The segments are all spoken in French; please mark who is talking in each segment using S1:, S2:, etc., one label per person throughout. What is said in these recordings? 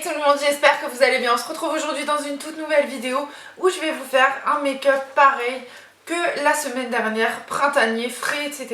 S1: tout le monde, j'espère que vous allez bien. On se retrouve aujourd'hui dans une toute nouvelle vidéo où je vais vous faire un make-up pareil que la semaine dernière, printanier, frais, etc.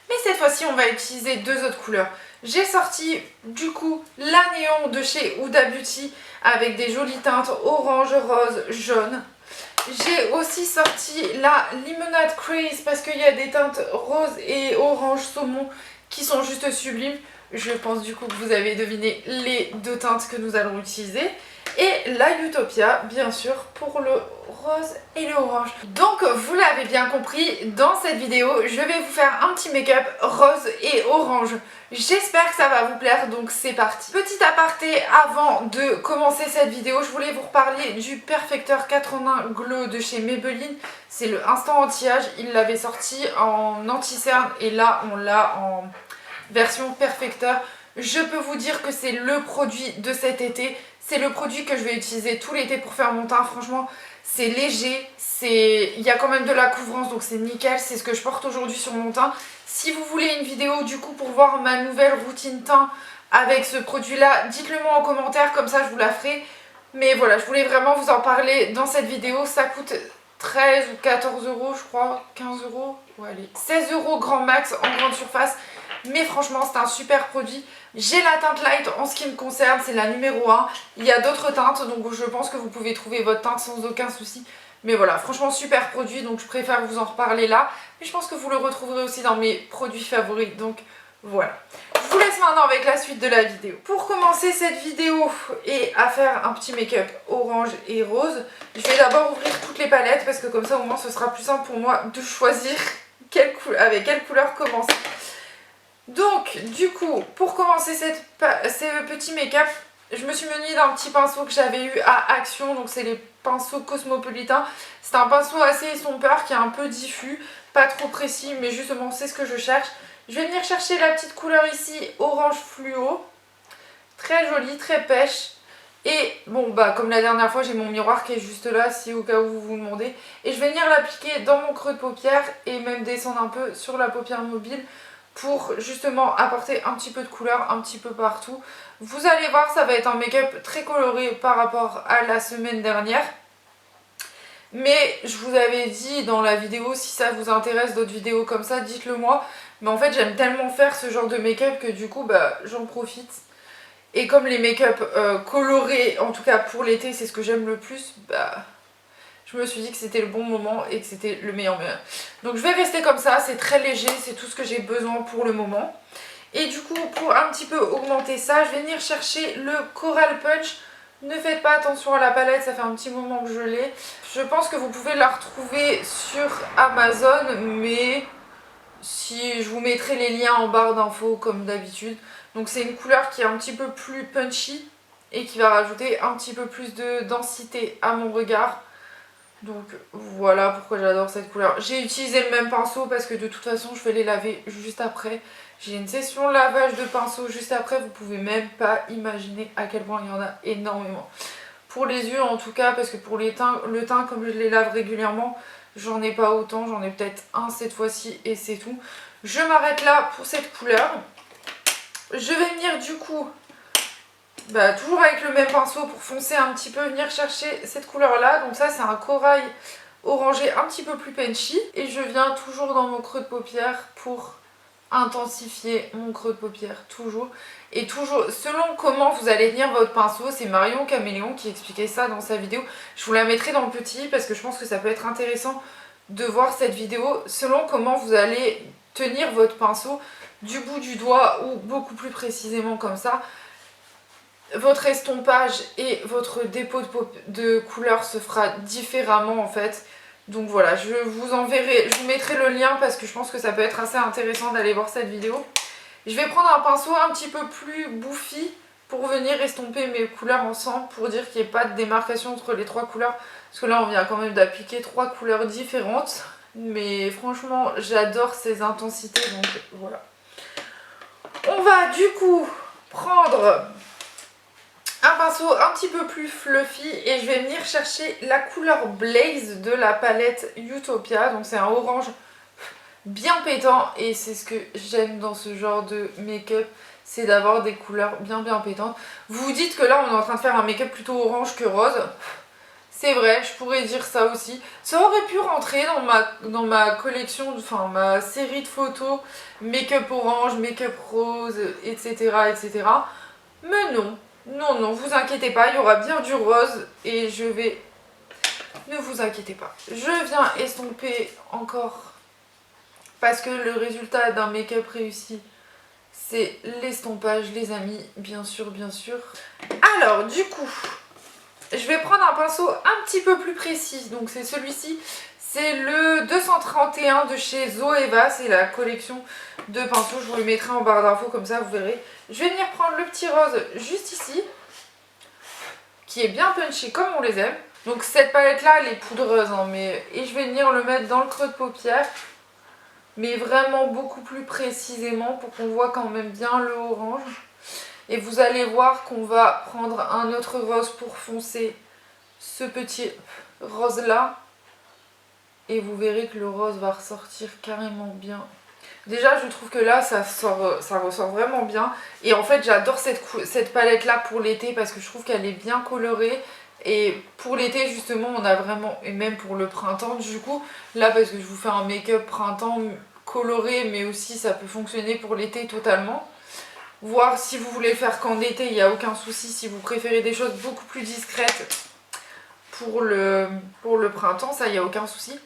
S1: Mais cette fois-ci, on va utiliser deux autres couleurs. J'ai sorti du coup la néon de chez Huda Beauty avec des jolies teintes orange, rose, jaune. J'ai aussi sorti la Lemonade Craze parce qu'il y a des teintes rose et orange saumon qui sont juste sublimes. Je pense du coup que vous avez deviné les deux teintes que nous allons utiliser. Et la Utopia, bien sûr, pour le rose et le orange. Donc, vous l'avez bien compris, dans cette vidéo, je vais vous faire un petit make-up rose et orange. J'espère que ça va vous plaire, donc c'est parti. Petit aparté, avant de commencer cette vidéo, je voulais vous reparler du Perfecteur 80 Glow de chez Maybelline. C'est le instant anti-âge, il l'avait sorti en anti-cerne et là, on l'a en version Perfecteur. Je peux vous dire que c'est le produit de cet été. C'est le produit que je vais utiliser tout l'été pour faire mon teint. Franchement, c'est léger, il y a quand même de la couvrance, donc c'est nickel. C'est ce que je porte aujourd'hui sur mon teint. Si vous voulez une vidéo du coup pour voir ma nouvelle routine teint avec ce produit-là, dites-le moi en commentaire, comme ça je vous la ferai. Mais voilà, je voulais vraiment vous en parler dans cette vidéo. Ça coûte 13 ou 14 euros, je crois, 15 euros, ouais, allez, 16 euros grand max en grande surface. Mais franchement, c'est un super produit. J'ai la teinte light en ce qui me concerne, c'est la numéro 1. Il y a d'autres teintes, donc je pense que vous pouvez trouver votre teinte sans aucun souci. Mais voilà, franchement, super produit, donc je préfère vous en reparler là. Mais je pense que vous le retrouverez aussi dans mes produits favoris, donc voilà. Je vous laisse maintenant avec la suite de la vidéo. Pour commencer cette vidéo et à faire un petit make-up orange et rose, je vais d'abord ouvrir toutes les palettes parce que comme ça au moins ce sera plus simple pour moi de choisir avec quelle couleur commencer. Donc du coup, pour commencer ces petits make-up, je me suis munie d'un petit pinceau que j'avais eu à Action, donc c'est les pinceaux cosmopolitains. C'est un pinceau assez estompeur qui est un peu diffus, pas trop précis, mais justement c'est ce que je cherche. Je vais venir chercher la petite couleur ici, orange fluo, très jolie, très pêche. Et bon bah comme la dernière fois j'ai mon miroir qui est juste là si au cas où vous vous demandez. Et je vais venir l'appliquer dans mon creux de paupière et même descendre un peu sur la paupière mobile pour justement apporter un petit peu de couleur un petit peu partout. Vous allez voir, ça va être un make-up très coloré par rapport à la semaine dernière. Mais je vous avais dit dans la vidéo, si ça vous intéresse d'autres vidéos comme ça, dites-le moi. Mais en fait j'aime tellement faire ce genre de make-up que du coup bah, j'en profite. Et comme les make-up colorés, en tout cas pour l'été, c'est ce que j'aime le plus, bah je me suis dit que c'était le bon moment et que c'était le meilleur moment. Donc je vais rester comme ça, c'est très léger, c'est tout ce que j'ai besoin pour le moment. Et du coup, pour un petit peu augmenter ça, je vais venir chercher le Coral Punch. Ne faites pas attention à la palette, ça fait un petit moment que je l'ai. Je pense que vous pouvez la retrouver sur Amazon, mais si je vous mettrai les liens en barre d'infos comme d'habitude. Donc c'est une couleur qui est un petit peu plus punchy et qui va rajouter un petit peu plus de densité à mon regard. Donc voilà pourquoi j'adore cette couleur. J'ai utilisé le même pinceau parce que de toute façon je vais les laver juste après. J'ai une session lavage de pinceau juste après. Vous pouvez même pas imaginer à quel point il y en a énormément. Pour les yeux en tout cas, parce que pour le teint comme je les lave régulièrement, j'en ai pas autant. J'en ai peut-être un cette fois-ci et c'est tout. Je m'arrête là pour cette couleur. Je vais venir du coup... Bah, toujours avec le même pinceau pour foncer un petit peu, venir chercher cette couleur là. Donc ça c'est un corail orangé un petit peu plus punchy. Et je viens toujours dans mon creux de paupière pour intensifier mon creux de paupière, toujours. Et toujours, selon comment vous allez tenir votre pinceau, c'est Marion Caméléon qui expliquait ça dans sa vidéo. Je vous la mettrai dans le petit parce que je pense que ça peut être intéressant de voir cette vidéo. Selon comment vous allez tenir votre pinceau du bout du doigt ou beaucoup plus précisément comme ça, votre estompage et votre dépôt de couleur se fera différemment en fait. Donc voilà, je vous mettrai le lien parce que je pense que ça peut être assez intéressant d'aller voir cette vidéo. Je vais prendre un pinceau un petit peu plus bouffi pour venir estomper mes couleurs ensemble pour dire qu'il n'y ait pas de démarcation entre les trois couleurs. Parce que là on vient quand même d'appliquer trois couleurs différentes. Mais franchement j'adore ces intensités donc voilà. On va du coup prendre un pinceau un petit peu plus fluffy et je vais venir chercher la couleur Blaze de la palette Utopia. Donc c'est un orange bien pétant et c'est ce que j'aime dans ce genre de make-up. c'est d'avoir des couleurs bien pétantes. Vous vous dites que là on est en train de faire un make-up plutôt orange que rose. C'est vrai, je pourrais dire ça aussi. Ça aurait pu rentrer dans ma collection, enfin ma série de photos make-up orange, make-up rose, etc. etc. Mais non, non, vous inquiétez pas, il y aura bien du rose et je vais... Ne vous inquiétez pas. Je viens estomper encore parce que le résultat d'un make-up réussi, c'est l'estompage, les amis, bien sûr, bien sûr. Alors, du coup... Je vais prendre un pinceau un petit peu plus précis, donc c'est celui-ci, c'est le 231 de chez Zoeva, c'est la collection de pinceaux, je vous le mettrai en barre d'infos comme ça vous verrez. Je vais venir prendre le petit rose juste ici, qui est bien punchy comme on les aime. Donc cette palette là elle est poudreuse, hein, et je vais venir le mettre dans le creux de paupière, mais vraiment beaucoup plus précisément pour qu'on voit quand même bien le orange. Et vous allez voir qu'on va prendre un autre rose pour foncer ce petit rose là. Et vous verrez que le rose va ressortir carrément bien. Déjà je trouve que là ça ressort vraiment bien. Et en fait j'adore cette palette là pour l'été parce que je trouve qu'elle est bien colorée. Et pour l'été justement on a vraiment, et même pour le printemps du coup, là parce que je vous fais un make-up printemps coloré mais aussi ça peut fonctionner pour l'été totalement. Voir si vous voulez le faire qu'en été, il n'y a aucun souci. Si vous préférez des choses beaucoup plus discrètes pour le printemps, ça, il n'y a aucun souci.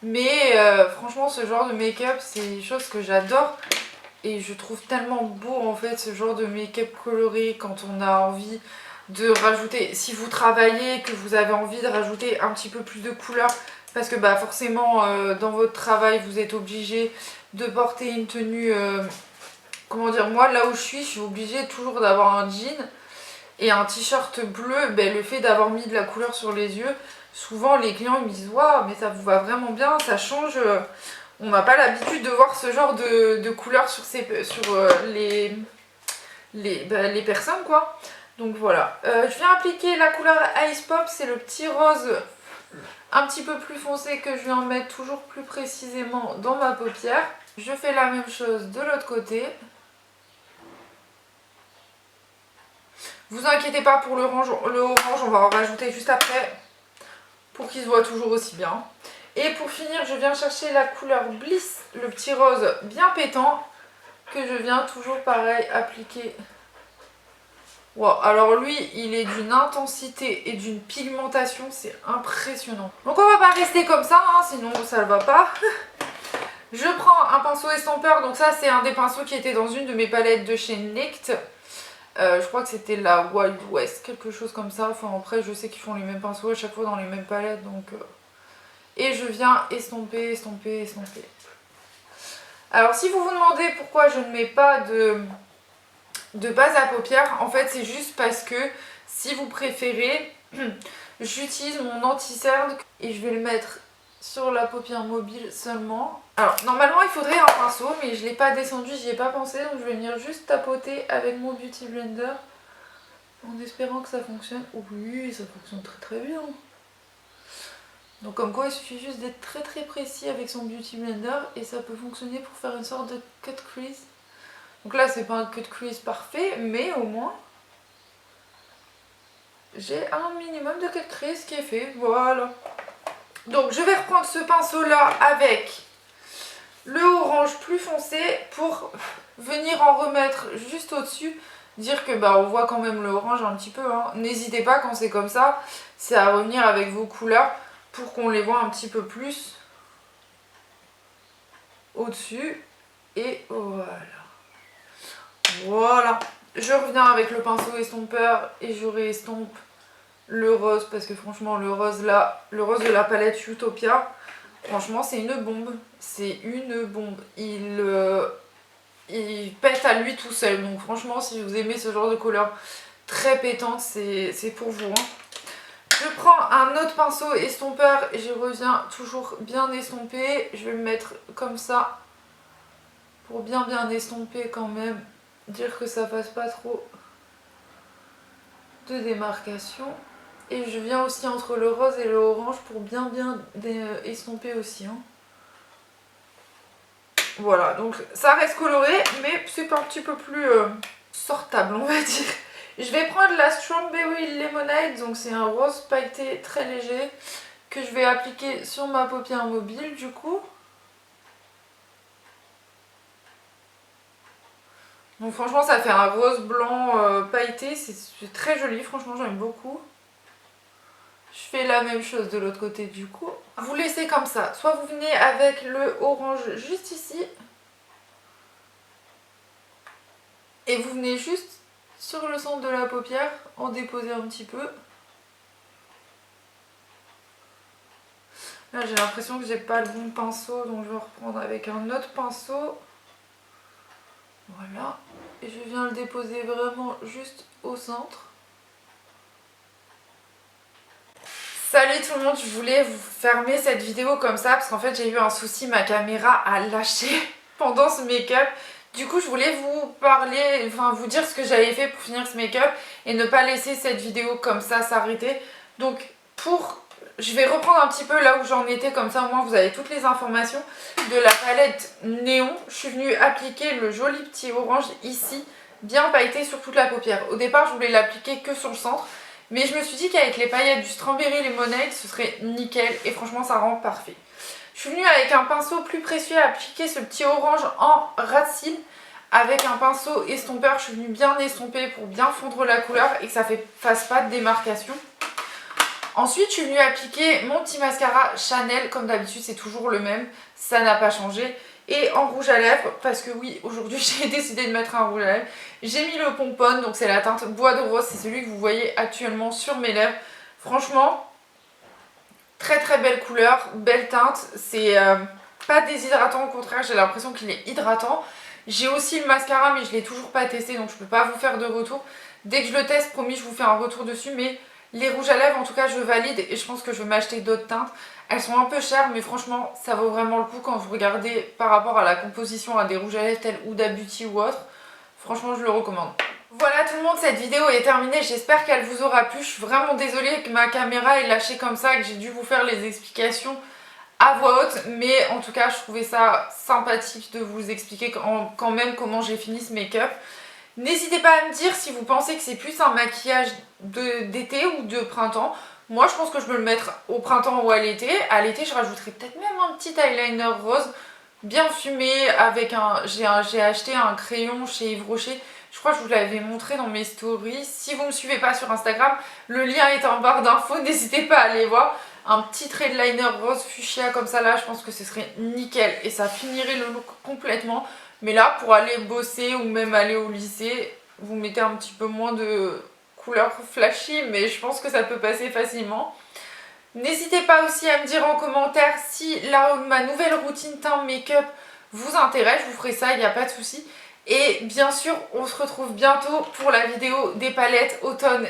S1: Mais franchement, ce genre de make-up, c'est des choses que j'adore. Et je trouve tellement beau, en fait, ce genre de make-up coloré quand on a envie de rajouter... Si vous travaillez, que vous avez envie de rajouter un petit peu plus de couleur, parce que bah, forcément, dans votre travail, vous êtes obligé de porter une tenue... Comment dire, moi là où je suis obligée toujours d'avoir un jean et un t-shirt bleu. Ben, le fait d'avoir mis de la couleur sur les yeux, souvent les clients ils me disent waouh, mais ça vous va vraiment bien, ça change. On n'a pas l'habitude de voir ce genre de couleur sur les personnes quoi. Donc voilà. Je viens appliquer la couleur Ice Pop, c'est le petit rose un petit peu plus foncé que je viens mettre toujours plus précisément dans ma paupière. Je fais la même chose de l'autre côté. Vous inquiétez pas pour l'orange, on va en rajouter juste après pour qu'il se voit toujours aussi bien. Et pour finir, je viens chercher la couleur Bliss, le petit rose bien pétant que je viens toujours pareil appliquer. Wow, alors lui, il est d'une intensité et d'une pigmentation, c'est impressionnant. Donc on va pas rester comme ça, hein, sinon ça ne va pas. Je prends un pinceau estompeur, donc ça c'est un des pinceaux qui était dans une de mes palettes de chez NYX. Je crois que c'était la Wild West, quelque chose comme ça. Enfin après je sais qu'ils font les mêmes pinceaux à chaque fois dans les mêmes palettes. Donc et je viens estomper, estomper, estomper. Alors si vous vous demandez pourquoi je ne mets pas de base à paupières, en fait c'est juste parce que si vous préférez, j'utilise mon anti-cerne et je vais le mettre sur la paupière mobile seulement. Alors normalement il faudrait un pinceau mais je ne l'ai pas descendu, j'y ai pas pensé, donc je vais venir juste tapoter avec mon Beauty Blender en espérant que ça fonctionne. Oui, ça fonctionne très très bien. Donc comme quoi il suffit juste d'être très très précis avec son Beauty Blender et ça peut fonctionner pour faire une sorte de cut crease. Donc là c'est pas un cut crease parfait mais au moins j'ai un minimum de cut crease qui est fait, voilà. Donc je vais reprendre ce pinceau là avec le orange plus foncé pour venir en remettre juste au dessus, dire que bah on voit quand même le orange un petit peu, hein. N'hésitez pas quand c'est comme ça, c'est à revenir avec vos couleurs pour qu'on les voit un petit peu plus au dessus et voilà. Voilà, je reviens avec le pinceau estompeur et je réestompe le rose parce que franchement le rose là, le rose de la palette Utopia, franchement c'est une bombe, c'est une bombe. Il pète à lui tout seul, donc franchement si vous aimez ce genre de couleur très pétante, c'est pour vous, hein. Je prends un autre pinceau estompeur et je reviens toujours bien estomper. Je vais le mettre comme ça pour bien estomper quand même, dire que ça fasse pas trop de démarcation. Et je viens aussi entre le rose et le orange pour bien estomper aussi, hein. Voilà, donc ça reste coloré, mais c'est un petit peu plus sortable, on va dire. Je vais prendre la Strawberry Lemonade, donc c'est un rose pailleté très léger que je vais appliquer sur ma paupière mobile du coup. Donc franchement ça fait un rose blanc pailleté, c'est très joli, franchement j'aime beaucoup. Je fais la même chose de l'autre côté du coup. Vous laissez comme ça, soit vous venez avec le orange juste ici. Et vous venez juste sur le centre de la paupière, en déposer un petit peu. Là j'ai l'impression que j'ai pas le bon pinceau, donc je vais reprendre avec un autre pinceau. Voilà. Et je viens le déposer vraiment juste au centre. Salut tout le monde, je voulais vous fermer cette vidéo comme ça parce qu'en fait j'ai eu un souci, ma caméra a lâché pendant ce make-up. Du coup je voulais vous parler, enfin vous dire ce que j'avais fait pour finir ce make-up et ne pas laisser cette vidéo comme ça s'arrêter. Donc je vais reprendre un petit peu là où j'en étais, comme ça au moins vous avez toutes les informations. De la palette Néon, je suis venue appliquer le joli petit orange ici, bien pailleté sur toute la paupière. Au départ je voulais l'appliquer que sur le centre, mais je me suis dit qu'avec les paillettes du Strawberry Lemonade ce serait nickel et franchement ça rend parfait. Je suis venue avec un pinceau plus précieux appliquer ce petit orange en ras de cils. Avec un pinceau estompeur, je suis venue bien estomper pour bien fondre la couleur et que ça ne fasse pas de démarcation. Ensuite, je suis venue appliquer mon petit mascara Chanel, comme d'habitude, c'est toujours le même, ça n'a pas changé. Et en rouge à lèvres, parce que oui, aujourd'hui j'ai décidé de mettre un rouge à lèvres. J'ai mis le Pompon, donc c'est la teinte Bois de Rose, c'est celui que vous voyez actuellement sur mes lèvres. Franchement, très très belle couleur, belle teinte, c'est pas déshydratant, au contraire j'ai l'impression qu'il est hydratant. J'ai aussi le mascara mais je l'ai toujours pas testé donc je peux pas vous faire de retour. Dès que je le teste, promis, je vous fais un retour dessus, mais les rouges à lèvres en tout cas je valide et je pense que je vais m'acheter d'autres teintes. Elles sont un peu chères mais franchement ça vaut vraiment le coup quand vous regardez par rapport à la composition à des rouges à lèvres tels Huda Beauty ou autre. Franchement je le recommande. Voilà tout le monde, cette vidéo est terminée, j'espère qu'elle vous aura plu. Je suis vraiment désolée que ma caméra ait lâché comme ça, que j'ai dû vous faire les explications à voix haute, mais en tout cas je trouvais ça sympathique de vous expliquer quand même comment j'ai fini ce make-up. N'hésitez pas à me dire si vous pensez que c'est plus un maquillage d'été ou de printemps. Moi je pense que je peux le mettre au printemps ou à l'été. À l'été je rajouterai peut-être même un petit eyeliner rose bien fumé avec j'ai acheté un crayon chez Yves Rocher. Je crois que je vous l'avais montré dans mes stories. Si vous ne me suivez pas sur Instagram, le lien est en barre d'infos, n'hésitez pas à aller voir. Un petit trait de liner rose fuchsia comme ça là, je pense que ce serait nickel et ça finirait le look complètement. Mais là, pour aller bosser ou même aller au lycée, vous mettez un petit peu moins de couleur flashy, mais je pense que ça peut passer facilement. N'hésitez pas aussi à me dire en commentaire si ma nouvelle routine teint make-up vous intéresse, je vous ferai ça, il n'y a pas de souci. Et bien sûr, on se retrouve bientôt pour la vidéo des palettes automne,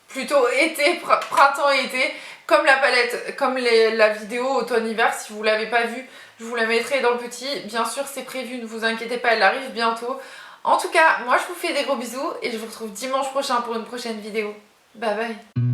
S1: plutôt été, printemps-été, comme la palette, comme la vidéo automne-hiver. Si vous ne l'avez pas vue, je vous la mettrai dans le petit. Bien sûr, c'est prévu, ne vous inquiétez pas, elle arrive bientôt. En tout cas, moi je vous fais des gros bisous et je vous retrouve dimanche prochain pour une prochaine vidéo. Bye bye.